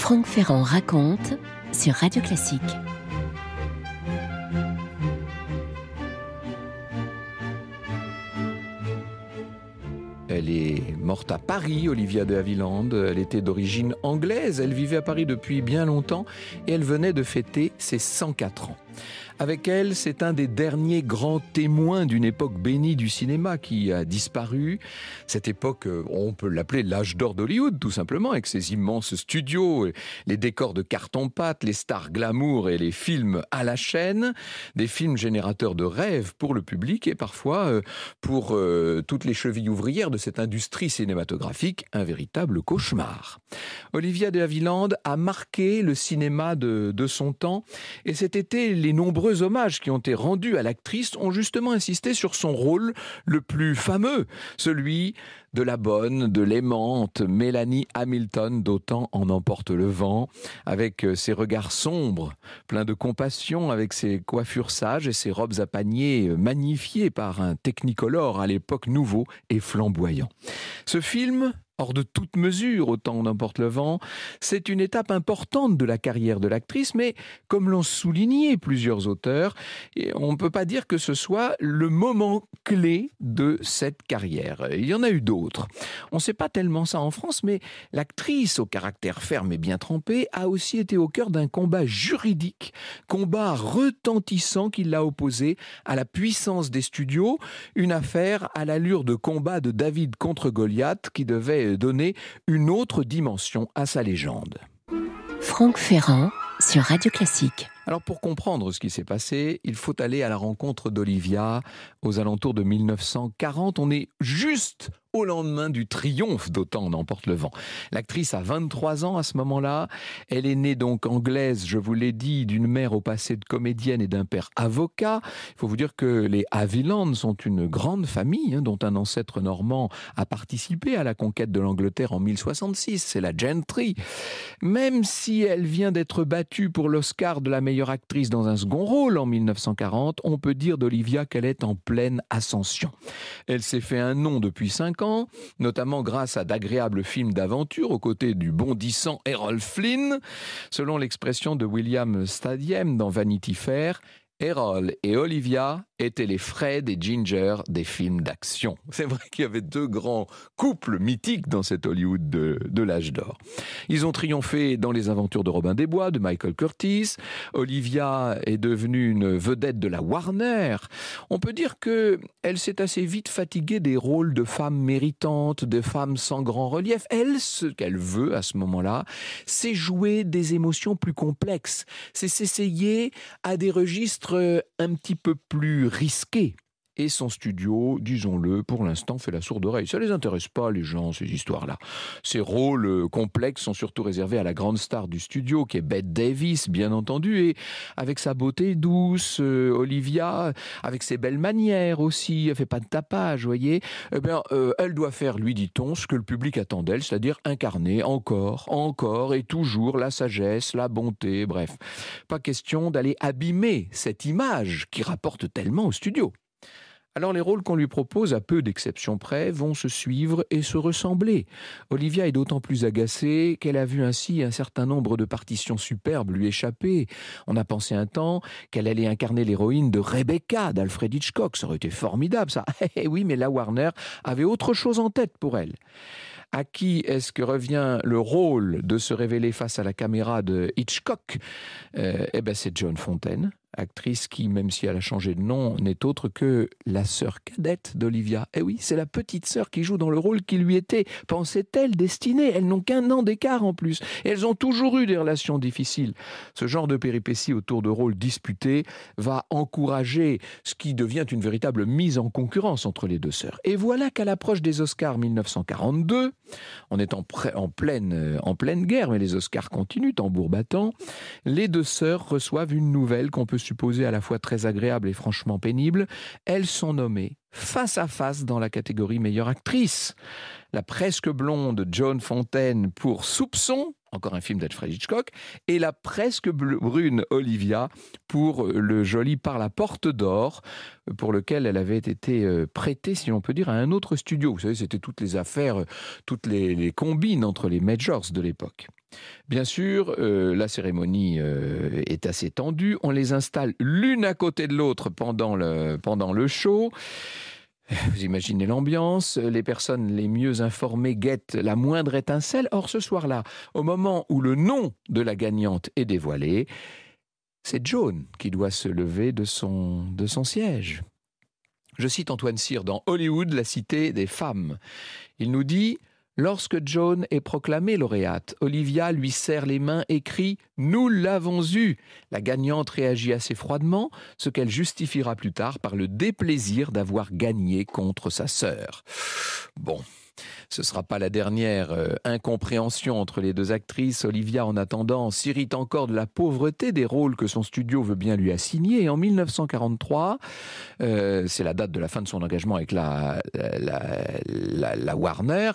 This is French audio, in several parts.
Franck Ferrand raconte sur Radio Classique. Elle est morte à Paris, Olivia de Havilland. Elle était d'origine anglaise. Elle vivait à Paris depuis bien longtemps et elle venait de fêter ses 104 ans. Avec elle, c'est un des derniers grands témoins d'une époque bénie du cinéma qui a disparu. Cette époque, on peut l'appeler l'âge d'or d'Hollywood, tout simplement, avec ses immenses studios, les décors de carton-pâte, les stars glamour et les films à la chaîne. Des films générateurs de rêves pour le public et parfois pour toutes les chevilles ouvrières de cette industrie cinématographique, un véritable cauchemar. Olivia de Havilland a marqué le cinéma de son temps et cet été, les nombreux hommages qui ont été rendus à l'actrice ont justement insisté sur son rôle le plus fameux, celui de la bonne, de l'aimante Mélanie Hamilton d'Autant en emporte le vent, avec ses regards sombres, pleins de compassion, avec ses coiffures sages et ses robes à panier magnifiées par un technicolor à l'époque nouveau et flamboyant. Ce film, hors de toute mesure, Autant en emporte le vent, c'est une étape importante de la carrière de l'actrice, mais comme l'ont souligné plusieurs auteurs, on ne peut pas dire que ce soit le moment clé de cette carrière. Il y en a eu d'autres. On ne sait pas tellement ça en France, mais l'actrice, au caractère ferme et bien trempé, a aussi été au cœur d'un combat juridique, combat retentissant qui l'a opposé à la puissance des studios, une affaire à l'allure de combat de David contre Goliath qui devait donner une autre dimension à sa légende. Franck Ferrand sur Radio Classique. Alors pour comprendre ce qui s'est passé, il faut aller à la rencontre d'Olivia aux alentours de 1940. On est juste au lendemain du triomphe d'Autant en emporte le vent. L'actrice a 23 ans à ce moment-là. Elle est née donc anglaise, je vous l'ai dit, d'une mère au passé de comédienne et d'un père avocat. Il faut vous dire que les Havilland sont une grande famille dont un ancêtre normand a participé à la conquête de l'Angleterre en 1066. C'est la gentry. Même si elle vient d'être battue pour l'Oscar de la meilleure actrice dans un second rôle en 1940, on peut dire d'Olivia qu'elle est en pleine ascension. Elle s'est fait un nom depuis 5 ans, notamment grâce à d'agréables films d'aventure aux côtés du bondissant Errol Flynn. Selon l'expression de William Stadiem dans Vanity Fair, Errol et Olivia étaient les Fred et Ginger des films d'action. C'est vrai qu'il y avait deux grands couples mythiques dans cet Hollywood de l'âge d'or. Ils ont triomphé dans Les Aventures de Robin des Bois, de Michael Curtis. Olivia est devenue une vedette de la Warner. On peut dire qu'elle s'est assez vite fatiguée des rôles de femmes méritantes, de femmes sans grand relief. Elle, ce qu'elle veut à ce moment-là, c'est jouer des émotions plus complexes. C'est s'essayer à des registres un petit peu plus risqué. Et son studio, disons-le, pour l'instant fait la sourde oreille. Ça ne les intéresse pas, les gens, ces histoires-là. Ces rôles complexes sont surtout réservés à la grande star du studio, qui est Bette Davis, bien entendu, et avec sa beauté douce, Olivia, avec ses belles manières aussi, elle fait pas de tapage, vous voyez. Elle doit faire, lui dit-on, ce que le public attend d'elle, c'est-à-dire incarner encore et toujours la sagesse, la bonté, bref. Pas question d'aller abîmer cette image qui rapporte tellement au studio. Alors les rôles qu'on lui propose, à peu d'exceptions près, vont se suivre et se ressembler. Olivia est d'autant plus agacée qu'elle a vu ainsi un certain nombre de partitions superbes lui échapper. On a pensé un temps qu'elle allait incarner l'héroïne de Rebecca d'Alfred Hitchcock. Ça aurait été formidable, ça. Oui, mais la Warner avait autre chose en tête pour elle. À qui est-ce que revient le rôle de se révéler face à la caméra de Hitchcock ? C'est Joan Fontaine, actrice qui, même si elle a changé de nom, n'est autre que la sœur cadette d'Olivia. Oui, c'est la petite sœur qui joue dans le rôle qui lui était, pensait-elle, destiné. Elles n'ont qu'un an d'écart en plus. Et elles ont toujours eu des relations difficiles. Ce genre de péripéties autour de rôles disputés va encourager ce qui devient une véritable mise en concurrence entre les deux sœurs. Et voilà qu'à l'approche des Oscars 1942, on est en pleine guerre, mais les Oscars continuent, tambour battant. Les deux sœurs reçoivent une nouvelle qu'on peut supposer à la fois très agréable et franchement pénible. Elles sont nommées face à face dans la catégorie meilleure actrice. La presque blonde Joan Fontaine pour Soupçon, encore un film d'Alfred Hitchcock, et la presque brune Olivia pour le joli Par la porte d'or, pour lequel elle avait été prêtée, si l'on peut dire, à un autre studio. Vous savez, c'était toutes les affaires, toutes les combines entre les majors de l'époque. Bien sûr, la cérémonie est assez tendue. On les installe l'une à côté de l'autre pendant le show. Vous imaginez l'ambiance, les personnes les mieux informées guettent la moindre étincelle. Or, ce soir-là, au moment où le nom de la gagnante est dévoilé, c'est Joan qui doit se lever de son siège. Je cite Antoine Cyr dans Hollywood, la cité des femmes. Il nous dit « Lorsque Joan est proclamée lauréate, Olivia lui serre les mains et crie « Nous l'avons eue !» La gagnante réagit assez froidement, ce qu'elle justifiera plus tard par le déplaisir d'avoir gagné contre sa sœur. Bon, ce ne sera pas la dernière incompréhension entre les deux actrices. Olivia, en attendant, s'irrite encore de la pauvreté des rôles que son studio veut bien lui assigner. Et en 1943, c'est la date de la fin de son engagement avec la Warner,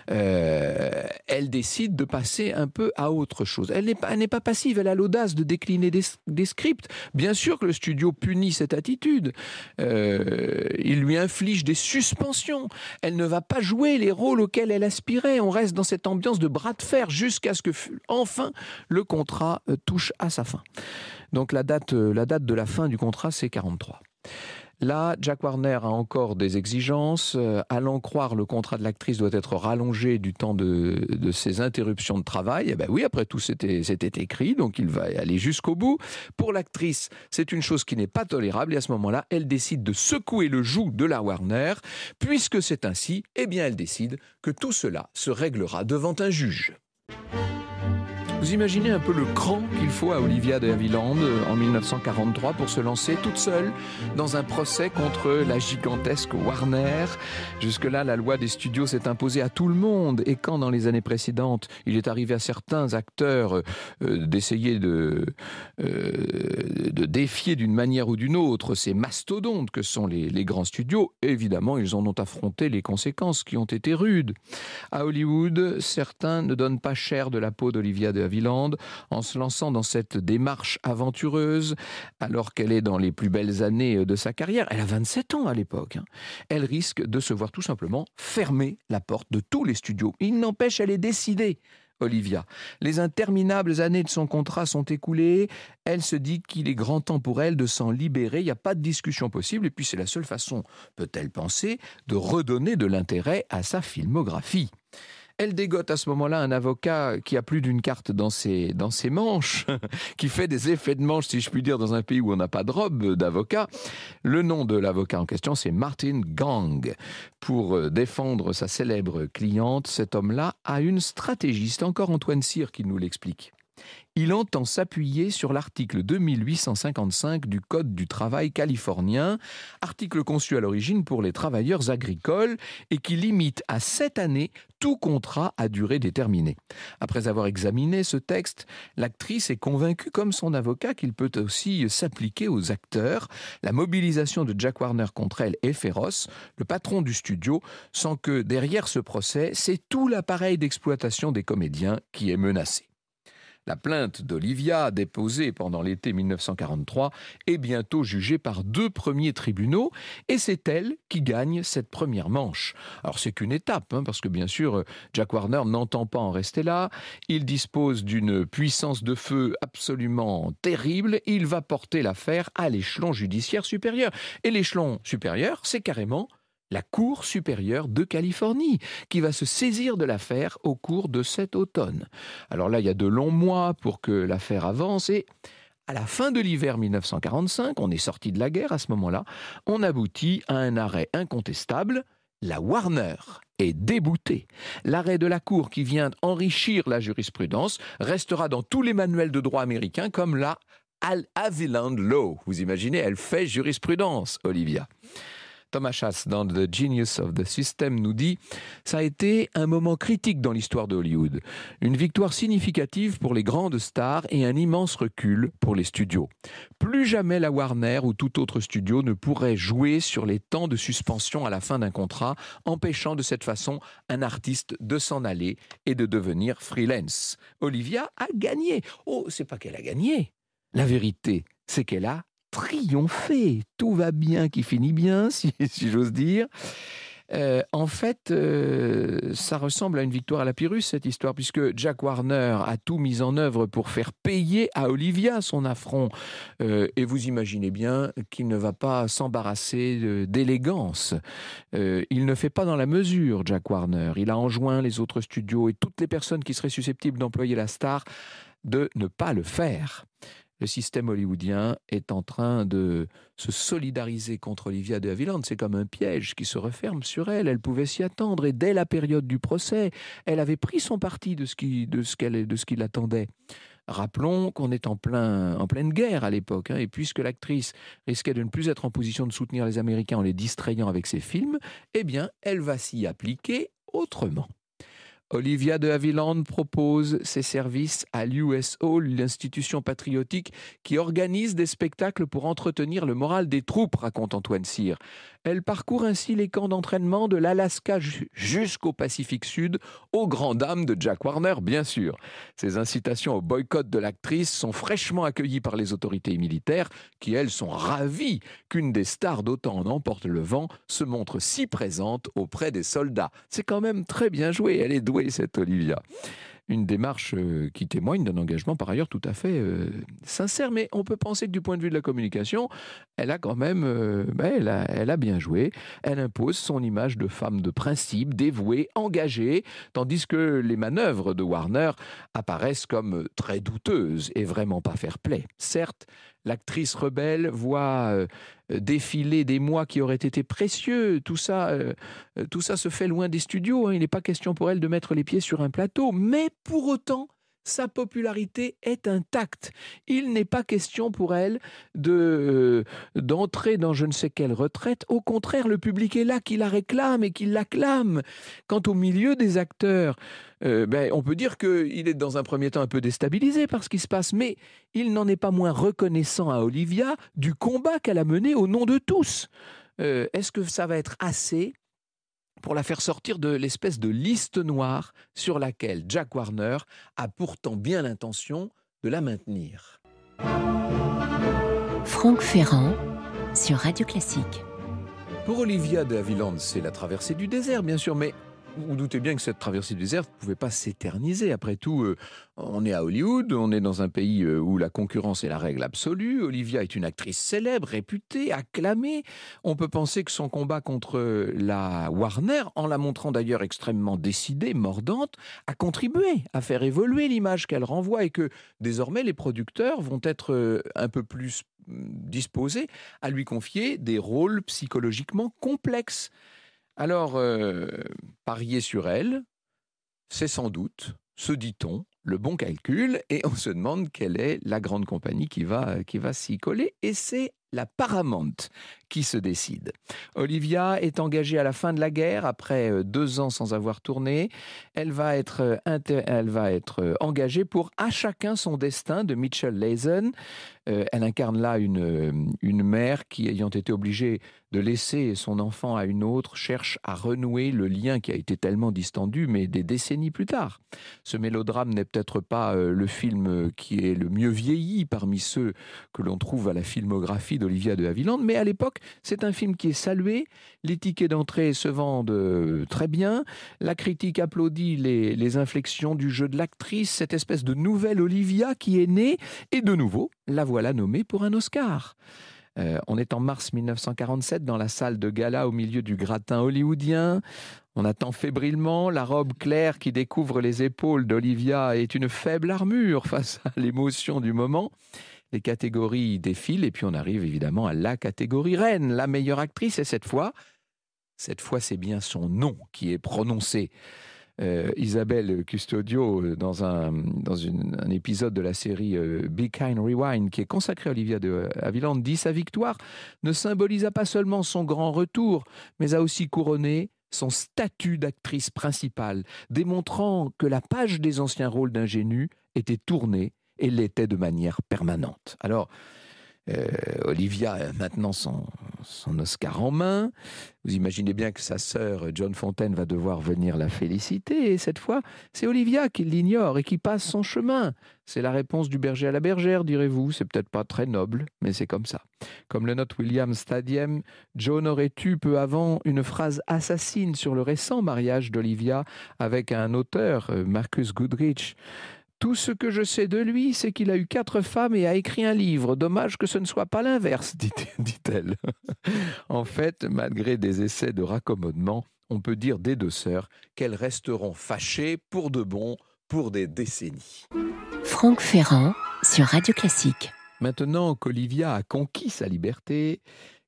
elle décide de passer un peu à autre chose. Elle n'est pas passive, elle a l'audace de décliner des scripts. Bien sûr que le studio punit cette attitude. Il lui inflige des suspensions. Elle ne va pas jouer les rôles auxquels elle aspirait. On reste dans cette ambiance de bras de fer jusqu'à ce que, enfin, le contrat touche à sa fin. Donc la date de la fin du contrat, c'est 43. Là, Jack Warner a encore des exigences. À l'en croire, le contrat de l'actrice doit être rallongé du temps de ses interruptions de travail. Eh ben oui, après tout, c'était écrit, donc il va aller jusqu'au bout. Pour l'actrice, c'est une chose qui n'est pas tolérable, et à ce moment-là, elle décide de secouer le joug de la Warner. Puisque c'est ainsi, eh bien, elle décide que tout cela se réglera devant un juge. Vous imaginez un peu le cran qu'il faut à Olivia de Havilland en 1943 pour se lancer toute seule dans un procès contre la gigantesque Warner. Jusque-là, la loi des studios s'est imposée à tout le monde. Et quand, dans les années précédentes, il est arrivé à certains acteurs d'essayer de défier d'une manière ou d'une autre ces mastodontes que sont les grands studios, évidemment, ils en ont affronté les conséquences qui ont été rudes. À Hollywood, certains ne donnent pas cher de la peau d'Olivia de Havilland en se lançant dans cette démarche aventureuse alors qu'elle est dans les plus belles années de sa carrière. Elle a 27 ans à l'époque. Elle risque de se voir tout simplement fermer la porte de tous les studios. Il n'empêche, elle est décidée, Olivia. Les interminables années de son contrat sont écoulées. Elle se dit qu'il est grand temps pour elle de s'en libérer. Il n'y a pas de discussion possible. Et puis c'est la seule façon, peut-elle penser, de redonner de l'intérêt à sa filmographie. Elle dégote à ce moment-là un avocat qui a plus d'une carte dans ses manches, qui fait des effets de manche, si je puis dire, dans un pays où on n'a pas de robe d'avocat. Le nom de l'avocat en question, c'est Martin Gang. Pour défendre sa célèbre cliente, cet homme-là a une stratégie. C'est encore Antoine Cyr qui nous l'explique. Il entend s'appuyer sur l'article 2855 du Code du travail californien, article conçu à l'origine pour les travailleurs agricoles et qui limite à 7 années tout contrat à durée déterminée. Après avoir examiné ce texte, l'actrice est convaincue comme son avocat qu'il peut aussi s'appliquer aux acteurs. La mobilisation de Jack Warner contre elle est féroce. Le patron du studio sent que derrière ce procès, c'est tout l'appareil d'exploitation des comédiens qui est menacé. La plainte d'Olivia, déposée pendant l'été 1943, est bientôt jugée par 2 premiers tribunaux et c'est elle qui gagne cette première manche. Alors c'est qu'une étape, parce que bien sûr, Jack Warner n'entend pas en rester là. Il dispose d'une puissance de feu absolument terrible. Il va porter l'affaire à l'échelon judiciaire supérieur. Et l'échelon supérieur, c'est carrément la Cour supérieure de Californie, qui va se saisir de l'affaire au cours de cet automne. Alors là, il y a de longs mois pour que l'affaire avance et à la fin de l'hiver 1945, on est sorti de la guerre à ce moment-là, on aboutit à un arrêt incontestable. La Warner est déboutée. L'arrêt de la Cour qui vient enrichir la jurisprudence restera dans tous les manuels de droit américains comme la Havilland Law. Vous imaginez, elle fait jurisprudence, Olivia. Thomas Schaas, dans The Genius of the System, nous dit « Ça a été un moment critique dans l'histoire de Hollywood. Une victoire significative pour les grandes stars et un immense recul pour les studios. Plus jamais la Warner ou tout autre studio ne pourrait jouer sur les temps de suspension à la fin d'un contrat, empêchant de cette façon un artiste de s'en aller et de devenir freelance. Olivia a gagné. Oh, c'est pas qu'elle a gagné. La vérité, c'est qu'elle a triomphé. Tout va bien qui finit bien, si j'ose dire. En fait, ça ressemble à une victoire à la Pyrrhus, cette histoire, puisque Jack Warner a tout mis en œuvre pour faire payer à Olivia son affront. Et vous imaginez bien qu'il ne va pas s'embarrasser d'élégance. Il ne fait pas dans la mesure, Jack Warner. Il a enjoint les autres studios et toutes les personnes qui seraient susceptibles d'employer la star de ne pas le faire. Le système hollywoodien est en train de se solidariser contre Olivia de Havilland. C'est comme un piège qui se referme sur elle. Elle pouvait s'y attendre et dès la période du procès, elle avait pris son parti de ce qui l'attendait. Rappelons qu'on est en pleine guerre à l'époque, et puisque l'actrice risquait de ne plus être en position de soutenir les Américains en les distrayant avec ses films, eh bien, elle va s'y appliquer autrement. Olivia de Havilland propose ses services à l'USO, l'institution patriotique qui organise des spectacles pour entretenir le moral des troupes, raconte Antoine Cyr. Elle parcourt ainsi les camps d'entraînement de l'Alaska jusqu'au Pacifique Sud, aux grandes dames de Jack Warner, bien sûr. Ces incitations au boycott de l'actrice sont fraîchement accueillies par les autorités militaires, qui, elles, sont ravies qu'une des stars d'Autant en emporte le vent se montre si présente auprès des soldats. C'est quand même très bien joué, elle est douée, cette Olivia. Une démarche qui témoigne d'un engagement par ailleurs tout à fait sincère, mais on peut penser que du point de vue de la communication, elle a quand même, elle a bien joué. Elle impose son image de femme de principe, dévouée, engagée, tandis que les manœuvres de Warner apparaissent comme très douteuses et vraiment pas fair-play. Certes, l'actrice rebelle voit défiler des mois qui auraient été précieux. Tout ça se fait loin des studios. Il n'est pas question pour elle de mettre les pieds sur un plateau. Mais pour autant, sa popularité est intacte. Il n'est pas question pour elle d'entrer dans je ne sais quelle retraite. Au contraire, le public est là, qui la réclame et qui l'acclame. Quant au milieu des acteurs, on peut dire qu'il est dans un premier temps un peu déstabilisé par ce qui se passe, mais il n'en est pas moins reconnaissant à Olivia du combat qu'elle a mené au nom de tous. Est-ce que ça va être assez pour la faire sortir de l'espèce de liste noire sur laquelle Jack Warner a pourtant bien l'intention de la maintenir? Franck Ferrand sur Radio Classique. Pour Olivia de Havilland, c'est la traversée du désert, bien sûr, mais vous vous doutez bien que cette traversée du désert ne pouvait pas s'éterniser. Après tout, on est à Hollywood, on est dans un pays où la concurrence est la règle absolue. Olivia est une actrice célèbre, réputée, acclamée. On peut penser que son combat contre la Warner, en la montrant d'ailleurs extrêmement décidée, mordante, a contribué à faire évoluer l'image qu'elle renvoie et que désormais les producteurs vont être un peu plus disposés à lui confier des rôles psychologiquement complexes. Alors, parier sur elle, c'est sans doute, se dit-on, le bon calcul, et on se demande quelle est la grande compagnie qui va s'y coller, et c'est la Paramount qui se décide. Olivia est engagée à la fin de la guerre, après 2 ans sans avoir tourné. Elle va être engagée pour À chacun son destin de Mitchell Lazen. Elle incarne là une mère qui, ayant été obligée de laisser son enfant à une autre, cherche à renouer le lien qui a été tellement distendu, mais des décennies plus tard. Ce mélodrame n'est peut-être pas le film qui est le mieux vieilli parmi ceux que l'on trouve à la filmographie d'Olivia de Havilland, mais à l'époque, c'est un film qui est salué, les tickets d'entrée se vendent très bien, la critique applaudit les inflexions du jeu de l'actrice, cette espèce de nouvelle Olivia qui est née, et de nouveau, la voilà nommée pour un Oscar. On est en mars 1947 dans la salle de gala au milieu du gratin hollywoodien. On attend fébrilement. La robe claire qui découvre les épaules d'Olivia est une faible armure face à l'émotion du moment. Les catégories défilent et puis on arrive évidemment à la catégorie reine, la meilleure actrice. Et cette fois, c'est bien son nom qui est prononcé. Isabelle Custodio, dans un épisode de la série Be Kind Rewind, qui est consacré à Olivia de Havilland, dit: sa victoire ne symbolisa pas seulement son grand retour, mais a aussi couronné son statut d'actrice principale, démontrant que la page des anciens rôles d'ingénue était tournée et l'était de manière permanente. Alors, Olivia a maintenant son Oscar en main. Vous imaginez bien que sa sœur John Fontaine va devoir venir la féliciter. Et cette fois, c'est Olivia qui l'ignore et qui passe son chemin. C'est la réponse du berger à la bergère, direz-vous. C'est peut-être pas très noble, mais c'est comme ça. Comme le note William Stadiem, John aurait eu peu avant une phrase assassine sur le récent mariage d'Olivia avec un auteur, Marcus Goodrich. Tout ce que je sais de lui, c'est qu'il a eu 4 femmes et a écrit un livre. Dommage que ce ne soit pas l'inverse, dit-elle. En fait, malgré des essais de raccommodement, on peut dire des 2 sœurs qu'elles resteront fâchées pour de bon pour des décennies. Franck Ferrand sur Radio Classique. Maintenant qu'Olivia a conquis sa liberté,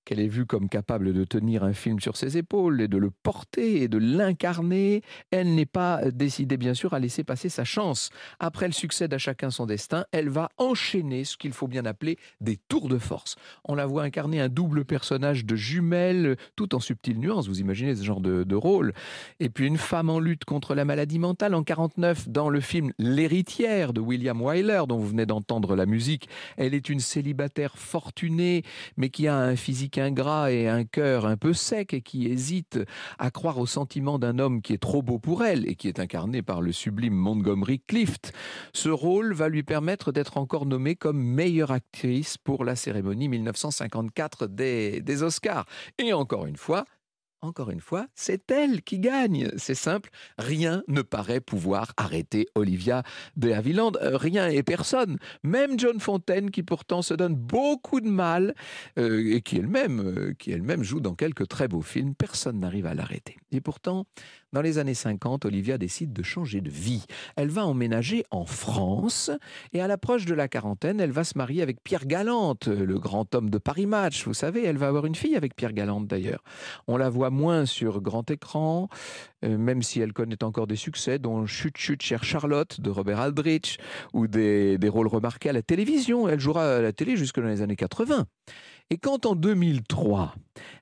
qu'elle est vue comme capable de tenir un film sur ses épaules et de le porter et de l'incarner, elle n'est pas décidée bien sûr à laisser passer sa chance. Après le succès d'À chacun son destin, elle va enchaîner ce qu'il faut bien appeler des tours de force. On la voit incarner un double personnage de jumelle, tout en subtile nuance, vous imaginez ce genre de rôle. Et puis une femme en lutte contre la maladie mentale en 1949 dans le film L'héritière de William Wyler, dont vous venez d'entendre la musique. Elle est une célibataire fortunée, mais qui a un physique ingrat et un cœur un peu sec et qui hésite à croire au sentiment d'un homme qui est trop beau pour elle et qui est incarné par le sublime Montgomery Clift. Ce rôle va lui permettre d'être encore nommée comme meilleure actrice pour la cérémonie 1954 des Oscars. Et encore une fois, c'est elle qui gagne. C'est simple, rien ne paraît pouvoir arrêter Olivia de Havilland. Rien et personne. Même John Fontaine, qui pourtant se donne beaucoup de mal et qui elle-même joue dans quelques très beaux films, personne n'arrive à l'arrêter. Et pourtant, dans les années 50, Olivia décide de changer de vie. Elle va emménager en France et à l'approche de la quarantaine, elle va se marier avec Pierre Galante, le grand homme de Paris Match. Vous savez, elle va avoir une fille avec Pierre Galante d'ailleurs. On la voit moins sur grand écran, même si elle connaît encore des succès, dont Chut Chut Chère Charlotte de Robert Aldrich, ou des rôles remarqués à la télévision. Elle jouera à la télé jusque dans les années 80. Et quand en 2003,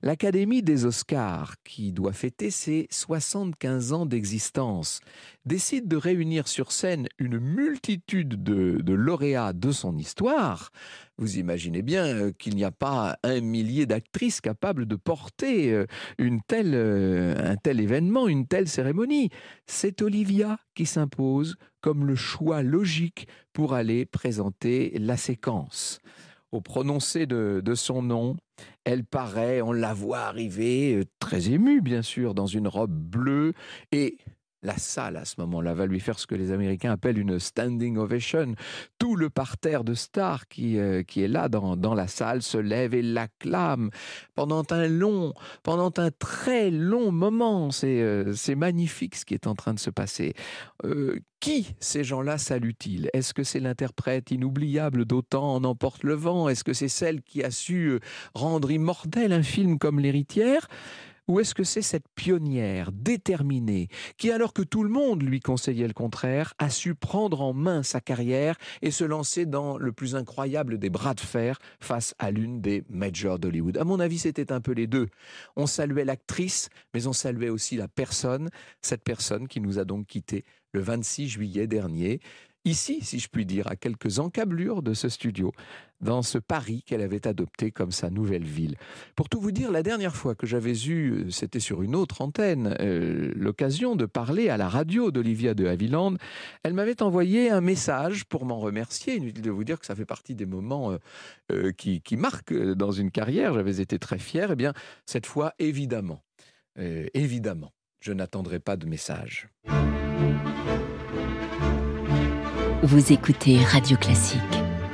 l'Académie des Oscars, qui doit fêter ses 75 ans d'existence, décide de réunir sur scène une multitude de lauréats de son histoire, vous imaginez bien qu'il n'y a pas un millier d'actrices capables de porter un tel événement, une telle cérémonie. C'est Olivia qui s'impose comme le choix logique pour aller présenter la séquence. Au prononcé de son nom, elle paraît, on la voit arriver, très émue bien sûr, dans une robe bleue, et la salle à ce moment-là va lui faire ce que les Américains appellent une standing ovation. Tout le parterre de stars qui est là dans la salle se lève et l'acclame pendant un très long moment. C'est magnifique ce qui est en train de se passer. Qui ces gens-là saluent-ils? Est-ce que c'est l'interprète inoubliable d'Autant en emporte le vent? Est-ce que c'est celle qui a su rendre immortel un film comme L'héritière? Ou est-ce que c'est cette pionnière déterminée qui, alors que tout le monde lui conseillait le contraire, a su prendre en main sa carrière et se lancer dans le plus incroyable des bras de fer face à l'une des majors d'Hollywood? À mon avis, c'était un peu les deux. On saluait l'actrice, mais on saluait aussi la personne, cette personne qui nous a donc quittés le 26 juillet dernier. Ici, si je puis dire, à quelques encablures de ce studio, dans ce Paris qu'elle avait adopté comme sa nouvelle ville. Pour tout vous dire, la dernière fois que j'avais eu, c'était sur une autre antenne, l'occasion de parler à la radio d'Olivia de Havilland, elle m'avait envoyé un message pour m'en remercier. Inutile de vous dire que ça fait partie des moments qui marquent dans une carrière. J'avais été très fier. Eh bien, cette fois, évidemment, je n'attendrai pas de message. Vous écoutez Radio Classique.